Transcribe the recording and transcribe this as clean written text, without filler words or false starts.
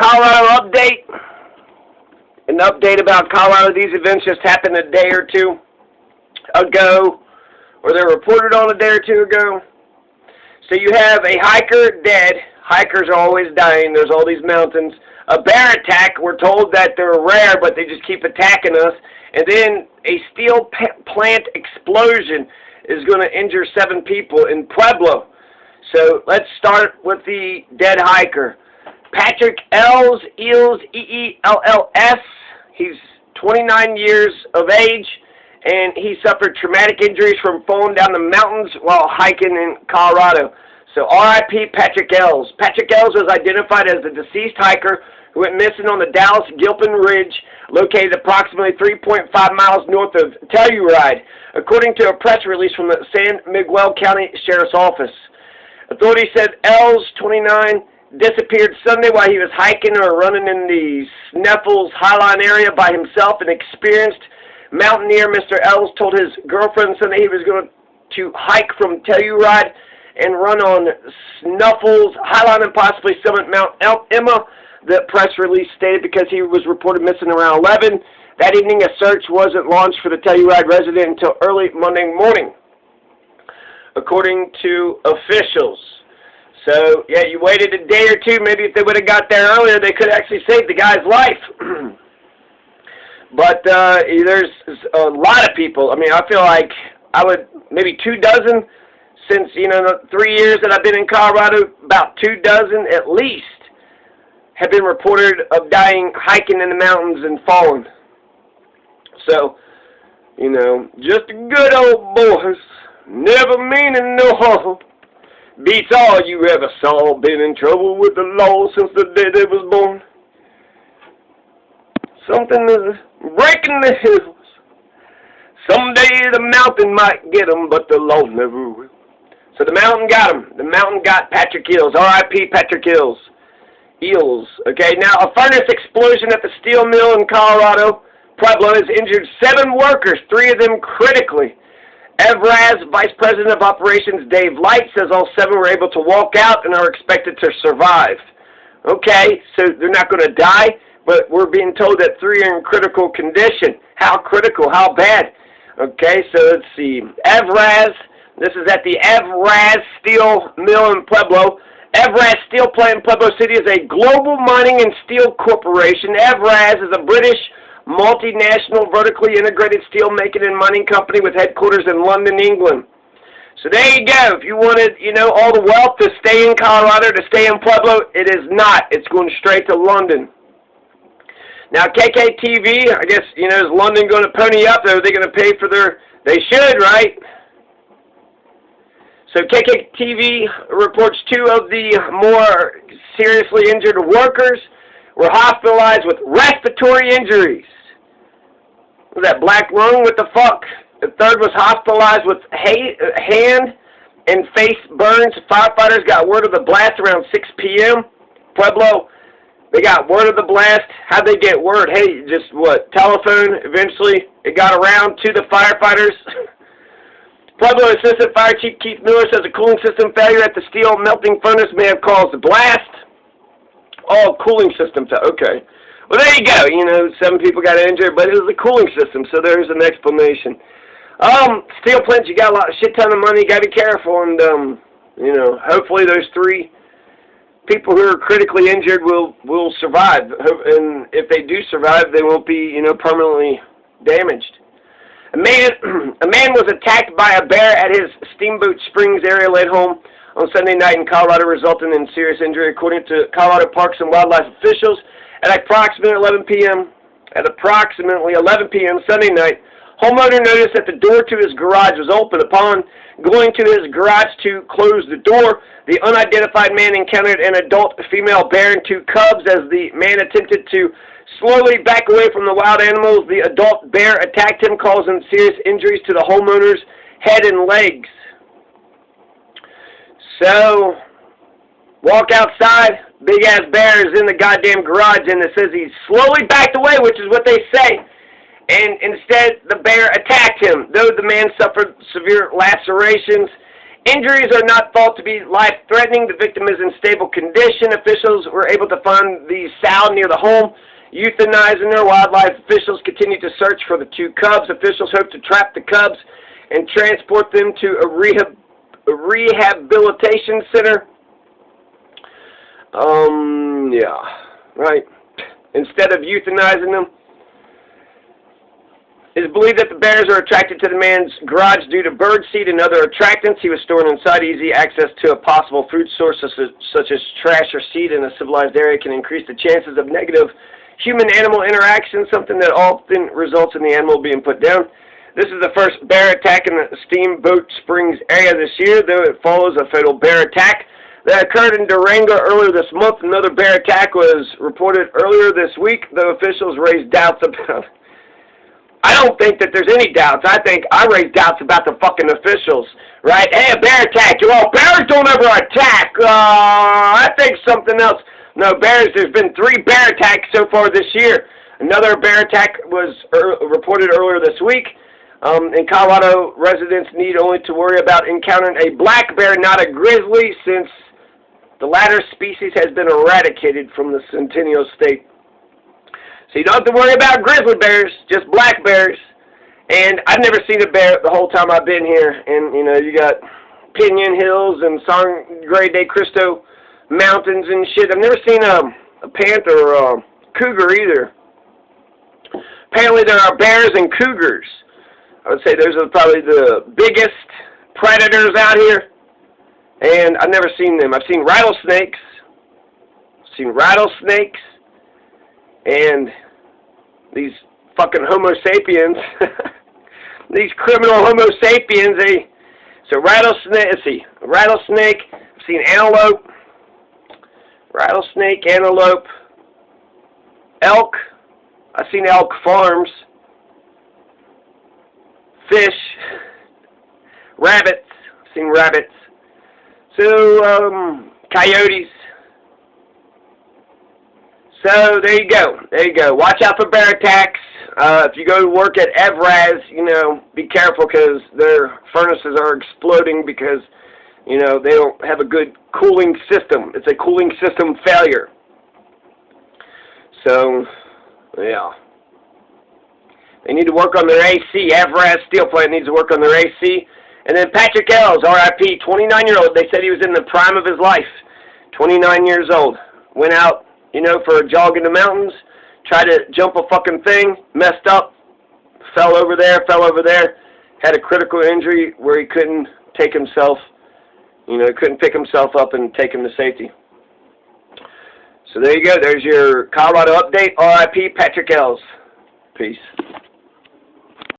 Colorado update. An update about Colorado. These events just happened a day or two ago, or they're reported on a day or two ago. So you have a hiker dead. Hikers are always dying. There's all these mountains. A bear attack. We're told that they're rare, but they just keep attacking us. And then a steel plant explosion is going to injure 7 people in Pueblo. So let's start with the dead hiker. Patrick Eels, E-E-L-L-S. He's 29 years of age, and he suffered traumatic injuries from falling down the mountains while hiking in Colorado. So R.I.P. Patrick Eels. Patrick Eels was identified as the deceased hiker who went missing on the Dallas-Gilpin Ridge, located approximately 3.5 miles north of Telluride, according to a press release from the San Miguel County Sheriff's Office. Authorities said Eels, 29, disappeared Sunday while he was hiking or running in the Sneffels Highline area by himself. An experienced mountaineer, Mr. Eels, told his girlfriend Sunday he was going to hike from Telluride and run on Sneffels Highline and possibly summit Mount Emma. The press release stated because he was reported missing around 11. That evening, a search wasn't launched for the Telluride resident until early Monday morning, according to officials. So, yeah, you waited a day or two. Maybe if they would have got there earlier, they could actually save the guy's life. But there's a lot of people. I mean, I feel like I would, maybe 24, since, the 3 years that I've been in Colorado, about 24 at least have been reported of dying hiking in the mountains and falling. So, just good old boys, never meaning no harm. Beats all you ever saw, been in trouble with the law since the day they was born. Something is breaking the hills. Someday the mountain might get 'em, but the law never will. So the mountain got him. The mountain got Patrick Eels. R.I.P. Patrick Eels. Eels. Okay, now a furnace explosion at the steel mill in Colorado, Pueblo, has injured 7 workers, 3 of them critically. EVRAZ Vice President of Operations Dave Light says all 7 were able to walk out and are expected to survive. Okay, so they're not going to die, but we're being told that 3 are in critical condition. How critical? How bad? Okay, so let's see. EVRAZ, this is at the EVRAZ Steel Mill in Pueblo. EVRAZ Steel Plant in Pueblo City is a global mining and steel corporation. EVRAZ is a British multinational vertically integrated steel making and mining company with headquarters in London, England. So there you go. If you wanted, all the wealth to stay in Colorado, to stay in Pueblo, it is not. It's going straight to London. Now, KKTV, I guess, is London going to pony up? Are they going to pay for their... They should, right? So KKTV reports 2 of the more seriously injured workers were hospitalized with respiratory injuries. Was that black lung? What the fuck? The 3rd was hospitalized with hand and face burns. Firefighters got word of the blast around 6 p.m. Pueblo, they got word of the blast. How'd they get word? Hey, just what? Telephone. Eventually, it got around to the firefighters. Pueblo Assistant Fire Chief Keith Miller says a cooling system failure at the steel melting furnace may have caused the blast. Oh, cooling system failure. Okay. Well, there you go. 7 people got injured, but it was the cooling system, so there's an explanation. Steel plants, you got a shit ton of money. You got to be careful, and, hopefully those 3 people who are critically injured will survive. And if they do survive, they won't be, permanently damaged. A man was attacked by a bear at his Steamboat Springs area late home on Sunday night in Colorado, resulting in serious injury, according to Colorado Parks and Wildlife officials. At approximately 11 p.m. Sunday night, homeowner noticed that the door to his garage was open. Upon going to his garage to close the door, the unidentified man encountered an adult female bear and 2 cubs. As the man attempted to slowly back away from the wild animals, the adult bear attacked him, causing serious injuries to the homeowner's head and legs. So, walk outside, big-ass bear is in the goddamn garage, and it says he slowly backed away, which is what they say. And instead, the bear attacked him. Though the man suffered severe lacerations Injuries are not thought to be life-threatening. The victim is in stable condition. Officials were able to find the sow near the home, euthanizing her. Wildlife officials continue to search for the 2 cubs. Officials hope to trap the cubs and transport them to a rehabilitation center. Yeah, right. Instead of euthanizing them. It is believed that the bears are attracted to the man's garage due to bird seed and other attractants he was storing inside. Easy access to a possible food source such as trash or seed in a civilized area can increase the chances of negative human-animal interaction, something that often results in the animal being put down. This is the first bear attack in the Steamboat Springs area this year, though it follows a fatal bear attack that occurred in Durango earlier this month. Another bear attack was reported earlier this week, though officials raised doubts about it. I don't think that there's any doubts. I think I raise doubts about the fucking officials, right? Hey, a bear attack. Well, bears don't ever attack. I think something else. No, bears, there's been 3 bear attacks so far this year. Another bear attack was reported earlier this week. In Colorado, residents need only to worry about encountering a black bear, not a grizzly, since the latter species has been eradicated from the Centennial State. So you don't have to worry about grizzly bears, just black bears. And I've never seen a bear the whole time I've been here. And, you know, you got Pinyon Hills and Sangre de Cristo Mountains and shit. I've never seen a panther or a cougar either. Apparently there are bears and cougars. I would say those are probably the biggest predators out here. And I've never seen them. I've seen rattlesnakes. And these fucking Homo sapiens, these criminal Homo sapiens, so rattlesnake, let's see, rattlesnake, I've seen antelope, rattlesnake, antelope, elk, I've seen elk farms, fish, rabbits, I've seen rabbits, so, coyotes. So, there you go. Watch out for bear attacks. If you go to work at EVRAZ, you know, be careful because their furnaces are exploding because, you know, they don't have a good cooling system. It's a cooling system failure. So, yeah. They need to work on their AC. EVRAZ steel plant needs to work on their AC. And then Patrick Ells, RIP, 29-year-old. They said he was in the prime of his life. 29 years old. Went out, you know, for a jog in the mountains, tried to jump a fucking thing, messed up, fell over there, had a critical injury where he couldn't take himself, you know, couldn't pick himself up and take him to safety. So there you go. There's your Colorado update. RIP Patrick Ells. Peace.